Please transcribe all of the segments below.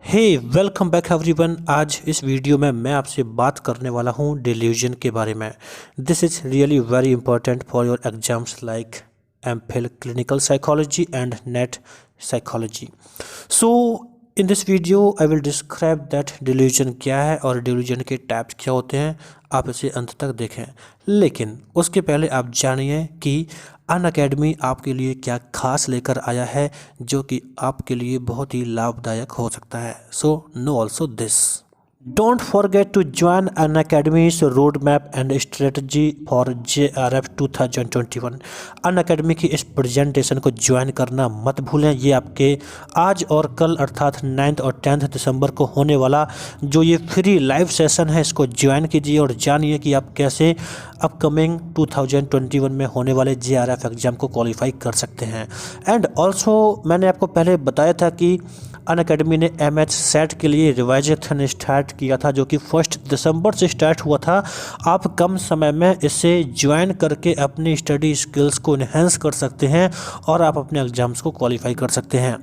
हे welcome back everyone. आज इस video में मैं आपसे बात करने वाला हूँ डिल्यूजन के बारे में। This is really very important for your exams like MPhil clinical psychology and net psychology. So in this video I will describe that delusion क्या है और डिल्यूजन के टाइप्स क्या होते हैं। आप इसे अंत तक देखें, लेकिन उसके पहले आप जानिए कि अनअकैडमी आपके लिए क्या खास लेकर आया है जो कि आपके लिए बहुत ही लाभदायक हो सकता है। So know also this, don't forget to join Unacademy's road map and strategy for JRF 2021। Unacademy की इस प्रेजेंटेशन को ज्वाइन करना मत भूलें। ये आपके आज और कल अर्थात 9 और 10 दिसंबर को होने वाला जो ये फ्री लाइव सेशन है, इसको ज्वाइन कीजिए और जानिए कि आप कैसे अपकमिंग 2021 में होने वाले JRF एग्ज़ाम को क्वालिफाई कर सकते हैं। एंड ऑल्सो मैंने आपको पहले बताया था कि अनअकैडमी ने MH सेट के लिए रिवाइजेशन स्टार्ट किया था, जो कि 1 दिसंबर से स्टार्ट हुआ था। आप कम समय में इसे ज्वाइन करके अपनी स्टडी स्किल्स को इन्हेंस कर सकते हैं और आप अपने एग्जाम्स को क्वालिफाई कर सकते हैं।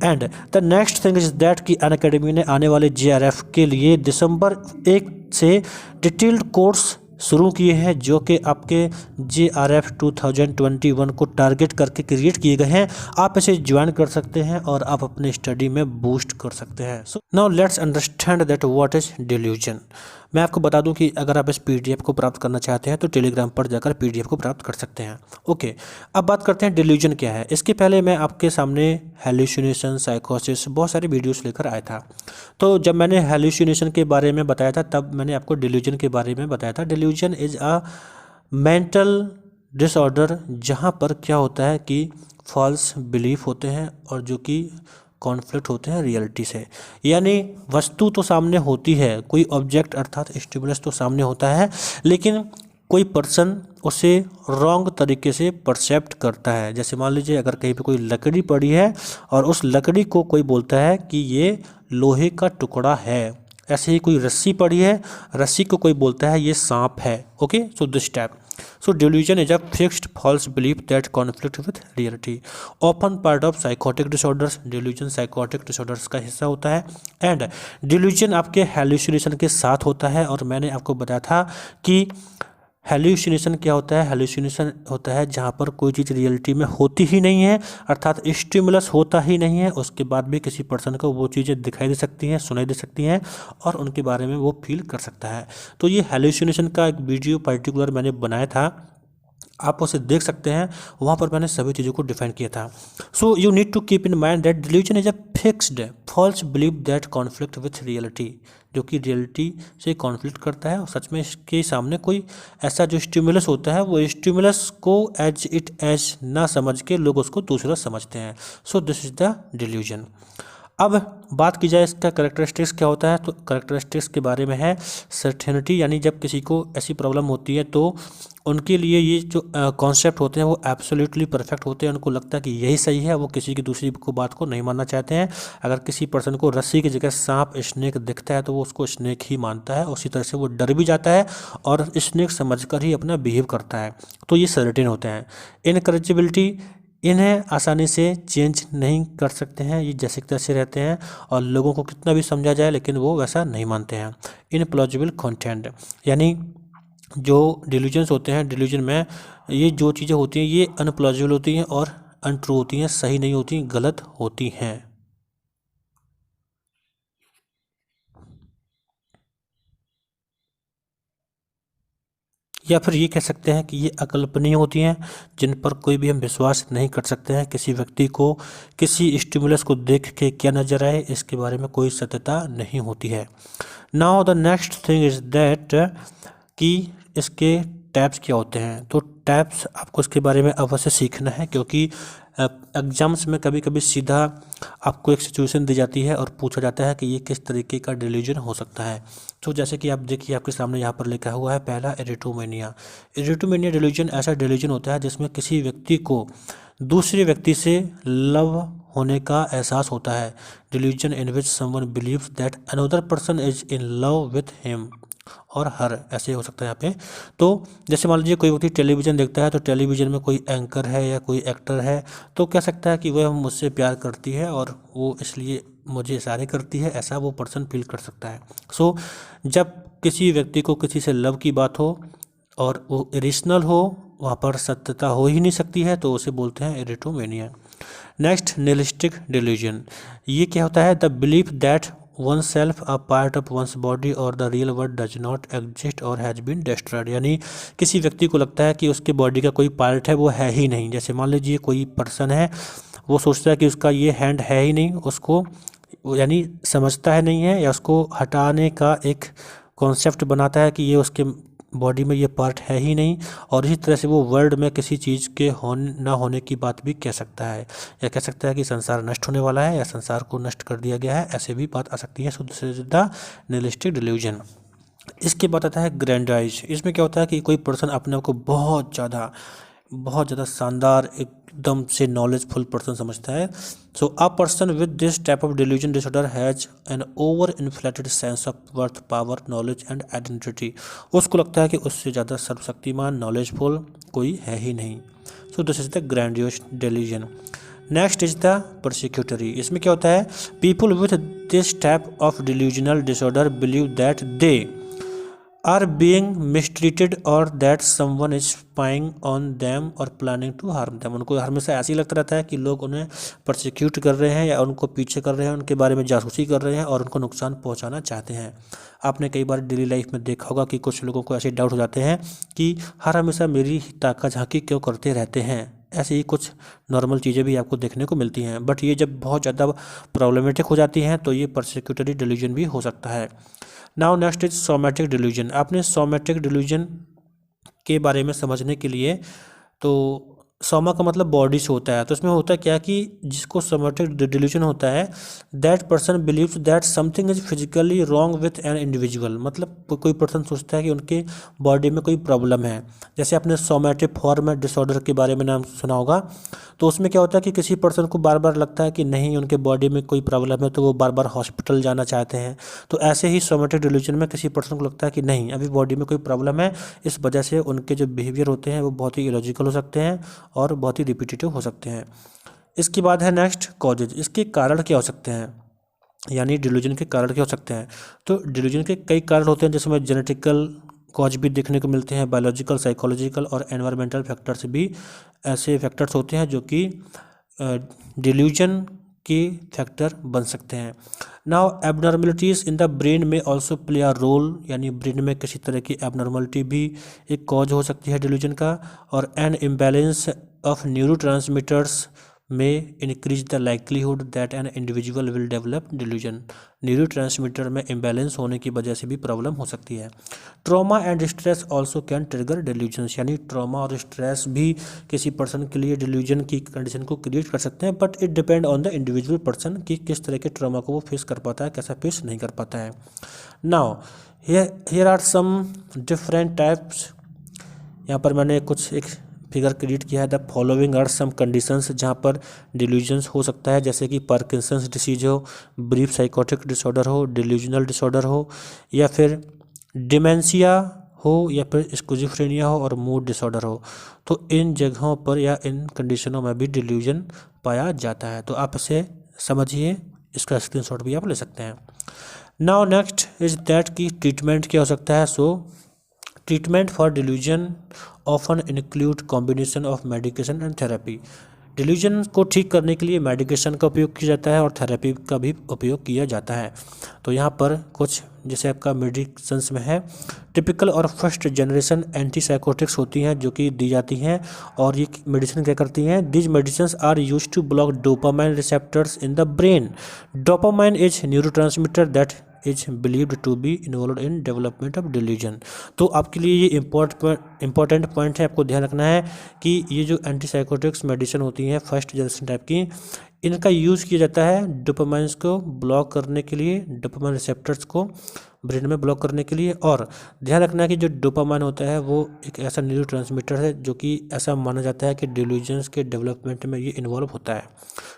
And the next thing is that कि अनअकैडमी ने आने वाले JRF के लिए दिसंबर 1 से डिटेल्ड कोर्स शुरू किए हैं, जो कि आपके JRF 2021 को टारगेट करके क्रिएट किए गए हैं। आप इसे ज्वाइन कर सकते हैं और आप अपने स्टडी में बूस्ट कर सकते हैं। So now let's understand that what is delusion. मैं आपको बता दूं कि अगर आप इस PDF को प्राप्त करना चाहते हैं तो टेलीग्राम पर जाकर PDF को प्राप्त कर सकते हैं। ओके, अब बात करते हैं डिल्यूजन क्या है। इसके पहले मैं आपके सामने हेलुसिनेशन, साइकोसिस, बहुत सारे वीडियोस लेकर आया था। तो जब मैंने हेलुसिनेशन के बारे में बताया था तब मैंने आपको डिल्यूजन के बारे में बताया था। Delusion is a mental disorder जहाँ पर क्या होता है कि फॉल्स बिलीफ होते हैं और जो कि कॉन्फ्लिक्ट होते हैं रियलिटी से। यानी वस्तु तो सामने होती है, कोई ऑब्जेक्ट अर्थात स्टिमुलस तो सामने होता है, लेकिन कोई पर्सन उसे रॉन्ग तरीके से परसेप्ट करता है। जैसे मान लीजिए अगर कहीं पे कोई लकड़ी पड़ी है और उस लकड़ी को कोई बोलता है कि ये लोहे का टुकड़ा है। ऐसे ही कोई रस्सी पड़ी है, रस्सी को कोई बोलता है ये सांप है। Okay, so this type. So delusion is a fixed false belief that conflict with reality. Often part of psychotic disorders. Delusion psychotic disorders का हिस्सा होता है। एंड delusion आपके hallucination के साथ होता है। और मैंने आपको बताया था कि हेल्यूसिनेशन क्या होता है। हेल्यूसिनेशन होता है जहाँ पर कोई चीज़ रियलिटी में होती ही नहीं है, अर्थात स्टिमुलस होता ही नहीं है, उसके बाद भी किसी पर्सन को वो चीज़ें दिखाई दे सकती हैं, सुनाई दे सकती हैं और उनके बारे में वो फील कर सकता है। तो ये हेल्यूसिनेशन का एक वीडियो पर्टिकुलर मैंने बनाया था, आप उसे देख सकते हैं। वहाँ पर मैंने सभी चीज़ों को डिफाइन किया था। So you need to keep in mind that delusion is a fixed false believe that conflict with reality, जो कि रियलिटी से कॉन्फ्लिक्ट करता है और सच में इसके सामने कोई ऐसा जो स्टिमुलस होता है वो स्टिमुलस को एज इट एज ना समझ के लोग उसको दूसरा समझते हैं। सो दिस इज द डिल्यूजन। अब बात की जाए इसका करेक्टरिस्टिक्स क्या होता है, तो करेक्टरिस्टिक्स के बारे में है सर्टेनिटी, यानी जब किसी को ऐसी प्रॉब्लम होती है तो उनके लिए ये जो कॉन्सेप्ट होते हैं वो एब्सोल्युटली परफेक्ट होते हैं। उनको लगता है कि यही सही है, वो किसी की दूसरी को बात को नहीं मानना चाहते हैं। अगर किसी पर्सन को रस्सी की जगह सांप स्नेक दिखता है तो वो उसको स्नेक ही मानता है, उसी तरह से वो डर भी जाता है और स्नेक समझकर ही अपना बिहेव करता है। तो ये सर्टेन होते हैं। इनकरेजिबिलिटी, इन्हें आसानी से चेंज नहीं कर सकते हैं, ये जैसे तैसे रहते हैं और लोगों को कितना भी समझा जाए लेकिन वो वैसा नहीं मानते हैं। इनप्लॉजिबल कंटेंट, यानी जो डिल्यूजन्स होते हैं, डिल्यूजन में ये जो चीज़ें होती हैं ये अनप्लॉजिबल होती हैं और अनट्रू होती हैं, सही नहीं होती, गलत होती हैं। या फिर ये कह सकते हैं कि ये अकल्पनीय होती हैं, जिन पर कोई भी हम विश्वास नहीं कर सकते हैं। किसी व्यक्ति को किसी स्टिमुलस को देख के क्या नजर आए इसके बारे में कोई सत्यता नहीं होती है। Now the next thing is that कि इसके टैब्स क्या होते हैं। तो टैब्स आपको इसके बारे में अवश्य सीखना है, क्योंकि एग्जाम्स में कभी कभी सीधा आपको एक सिचुएशन दी जाती है और पूछा जाता है कि ये किस तरीके का डिल्यूजन हो सकता है। तो जैसे कि आप देखिए आपके सामने यहाँ पर लिखा हुआ है, पहला एरिटोमेनिया। एरिटोमेनिया डिल्यूजन ऐसा डिल्यूजन होता है जिसमें किसी व्यक्ति को दूसरे व्यक्ति से लव होने का एहसास होता है। Delusion in which someone believes that another person is in love with him और हर, ऐसे हो सकता है यहाँ पे। तो जैसे मान लीजिए कोई व्यक्ति टेलीविज़न देखता है तो टेलीविज़न में कोई एंकर है या कोई एक्टर है तो कह सकता है कि वह मुझसे प्यार करती है और वो इसलिए मुझे इशारे करती है, ऐसा वो पर्सन फील कर सकता है। सो जब किसी व्यक्ति को किसी से लव की बात हो और वो इरेशनल हो, वहाँ पर सत्यता हो ही नहीं सकती है, तो उसे बोलते हैं एरिथ्रोमेनिया। Next, nihilistic delusion. ये क्या होता है? The belief that one self a part of one's body और the real world does not exist और हैज़ बीन डिस्ट्रॉयड। यानी किसी व्यक्ति को लगता है कि उसके बॉडी का कोई पार्ट है वो है ही नहीं। जैसे मान लीजिए कोई पर्सन है, वो सोचता है कि उसका ये हैंड है ही नहीं, उसको यानी समझता है नहीं है, या उसको हटाने का एक कॉन्सेप्ट बनाता है कि ये उसके बॉडी में ये पार्ट है ही नहीं। और इसी तरह से वो वर्ल्ड में किसी चीज़ के ना होने की बात भी कह सकता है, या कह सकता है कि संसार नष्ट होने वाला है या संसार को नष्ट कर दिया गया है, ऐसे भी बात आ सकती है। शुद्ध से सीधा निहिलिस्टिक डिल्यूजन। इसके बाद आता है ग्रैंडाइज। इसमें क्या होता है कि कोई पर्सन अपने आप को बहुत ज़्यादा शानदार, एकदम से नॉलेजफुल पर्सन समझता है। So a person with this type of delusion disorder has an over inflated sense of worth, power, knowledge and identity. उसको लगता है कि उससे ज़्यादा सर्वशक्तिमान, नॉलेजफुल कोई है ही नहीं। So this is the grandiose delusion. Next is the persecutory. इसमें क्या होता है? People with this type of delusional disorder believe that they are being mistreated और that someone is spying on them और प्लानिंग टू हार्म देम। उनको हमेशा ऐसे ही लगता रहता है कि लोग उन्हें परसिक्यूट कर रहे हैं या उनको पीछे कर रहे हैं, उनके बारे में जासूसी कर रहे हैं और उनको नुकसान पहुंचाना चाहते हैं। आपने कई बार डेली लाइफ में देखा होगा कि कुछ लोगों को ऐसे डाउट हो जाते हैं कि हर हमेशा मेरी ही ताका झांकी क्यों करते रहते हैं। ऐसे ही कुछ नॉर्मल चीज़ें भी आपको देखने को मिलती हैं, बट ये जब बहुत ज़्यादा प्रॉब्लमेटिक हो जाती हैं तो ये परसिक्यूटरी डिल्यूजन भी हो सकता है। Now next is somatic delusion. आपने सोमैटिक डिल्यूजन के बारे में समझने के लिए, तो सोमा का मतलब बॉडी से होता है, तो इसमें होता है क्या कि जिसको सोमैटिक डिल्यूजन होता है, that person believes that something is physically wrong with an individual. मतलब कोई पर्सन सोचता है कि उनके बॉडी में कोई प्रॉब्लम है। जैसे आपने सोमैटिक फॉर्म डिसऑर्डर के बारे में नाम सुना होगा, तो उसमें क्या होता है कि किसी पर्सन को बार बार लगता है कि नहीं उनके बॉडी में कोई प्रॉब्लम है, तो वो बार बार हॉस्पिटल जाना चाहते हैं। तो ऐसे ही सोमैटिक डिल्यूजन में किसी पर्सन को लगता है कि नहीं अभी बॉडी में कोई प्रॉब्लम है, इस वजह से उनके जो बिहेवियर होते हैं वो बहुत ही इलॉजिकल हो सकते हैं और बहुत ही रिपीटेटिव हो सकते हैं। इसके बाद है नेक्स्ट कॉजेज। इसके कारण क्या हो सकते हैं, यानी डिल्यूजन के कारण क्या हो सकते हैं? तो डिल्यूजन के कई कारण होते हैं, जिसमें जेनेटिकल कॉज भी देखने को मिलते हैं, बायोलॉजिकल, साइकोलॉजिकल और एनवायरमेंटल फैक्टर्स भी ऐसे फैक्टर्स होते हैं जो कि डिल्यूजन के फैक्टर बन सकते हैं। Now abnormalities in the brain में ऑल्सो प्ले अ रोल, यानी ब्रेन में किसी तरह की एबनॉर्मलिटी भी एक कॉज हो सकती है डिल्यूजन का। और एन इम्बैलेंस ऑफ न्यूरोट्रांसमीटर्स में increase the likelihood that an individual will develop delusion. Neurotransmitter में इम्बैलेंस होने की वजह से भी प्रॉब्लम हो सकती है। Trauma and stress also can trigger delusions, यानी ट्रॉमा और स्ट्रेस भी किसी पर्सन के लिए डिल्यूजन की कंडीशन को क्रिएट कर सकते हैं, but it depend on the individual person कि किस तरह के ट्रॉमा को वो फेस कर पाता है, कैसा फेस नहीं कर पाता है। Now here are some different types. यहाँ पर मैंने कुछ एक फिगर क्रिएट किया है। The following are some conditions जहाँ पर डिल्यूजन्स हो सकता है, जैसे कि पार्किंसंस डिसीज हो, ब्रीफ साइकोटिक डिसऑर्डर हो, डिल्यूजनल डिसऑर्डर हो, या फिर डिमेंशिया हो, या फिर स्किज़ोफ्रेनिया हो और मूड डिसऑर्डर हो। तो इन जगहों पर या इन कंडीशनों में भी डिल्यूजन पाया जाता है। तो आप इसे समझिए, इसका स्क्रीनशॉट भी आप ले सकते हैं। नाउ नेक्स्ट इज दैट की ट्रीटमेंट क्या हो सकता है। सो treatment for delusion often include combination of medication and therapy. Delusion को ठीक करने के लिए मेडिकेशन का उपयोग किया जाता है और थेरेपी का भी उपयोग किया जाता है। तो यहाँ पर कुछ जैसे आपका मेडिसिन्स में है, टिपिकल और फर्स्ट जनरेशन एंटीसाइकोटिक्स होती हैं जो कि दी जाती हैं। और ये मेडिसिन क्या करती हैं? These medicines are use to block dopamine receptors in the brain. Dopamine is neurotransmitter that is believed to be involve in development of delusion. तो आपके लिए ये इंपॉर्टेंट पॉइंट है, आपको ध्यान रखना है कि ये जो एंटीसाइकोटिक्स मेडिसिन होती हैं फर्स्ट जनरेशन टाइप की, इनका यूज़ किया जाता है डोपामाइन्स को ब्लॉक करने के लिए, डोपामाइन रिसेप्टर्स को ब्रेन में ब्लॉक करने के लिए। और ध्यान रखना है कि जो डोपामाइन होता है वो एक ऐसा न्यूरोट्रांसमीटर है जो कि ऐसा माना जाता है कि डिल्यूजन्स के डेवलपमेंट में ये इन्वॉल्व होता है।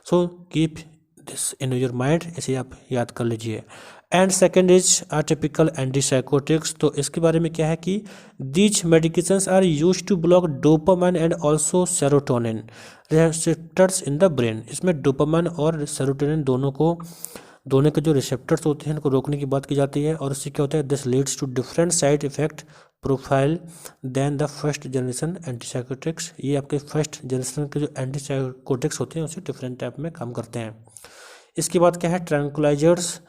So keep this in your mind, इसे आप याद कर लीजिए। And second is typical antipsychotics. तो इसके बारे में क्या है कि these medications are use to block dopamine and also serotonin receptors in the brain. इसमें डोपामाइन और सेरोटोनिन दोनों को दोनों के जो रिसेप्टर्स होते हैं इनको रोकने की बात की जाती है। और इससे क्या होता है, this leads to different side effect profile than the first generation antipsychotics. ये आपके फर्स्ट जनरेशन के जो एंटीसाइकोटिक्स होते हैं उससे डिफरेंट टाइप में काम करते हैं। इसके बाद क्या है, tranquillisers.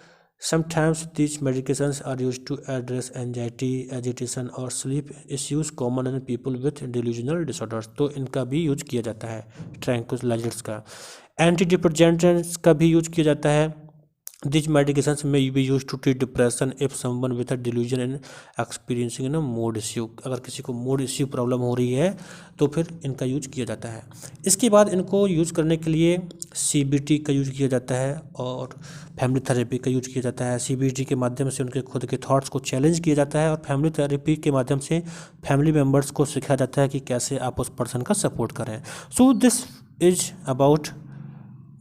Sometimes these medications are used to address anxiety, agitation और sleep issues common in people with delusional disorders। तो इनका भी यूज किया जाता है, ट्रैंकुलाइजर्स का। एंटी डिप्रेसेंट्स का भी यूज किया जाता है। These medications may be used to treat depression if someone with a delusion and experiencing a mood issue। अगर किसी को मूड इश्यू प्रॉब्लम हो रही है तो फिर इनका यूज किया जाता है। इसके बाद इनको यूज करने के लिए CBT का यूज किया जाता है और फैमिली थेरेपी का यूज किया जाता है। CBT के माध्यम से उनके खुद के थॉट्स को चैलेंज किया जाता है और फैमिली थेरेपी के माध्यम से फैमिली मेम्बर्स को सिखाया जाता है कि कैसे आप उस पर्सन का सपोर्ट करें। सो this is about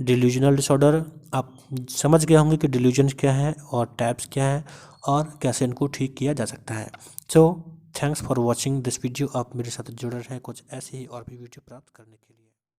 delusional disorder. आप समझ गए होंगे कि डिल्यूजन क्या है और टाइप्स क्या है और कैसे इनको ठीक किया जा सकता है। So thanks for watching this video. आप मेरे साथ जुड़े रहें कुछ ऐसे ही और भी वीडियो प्राप्त करने के लिए।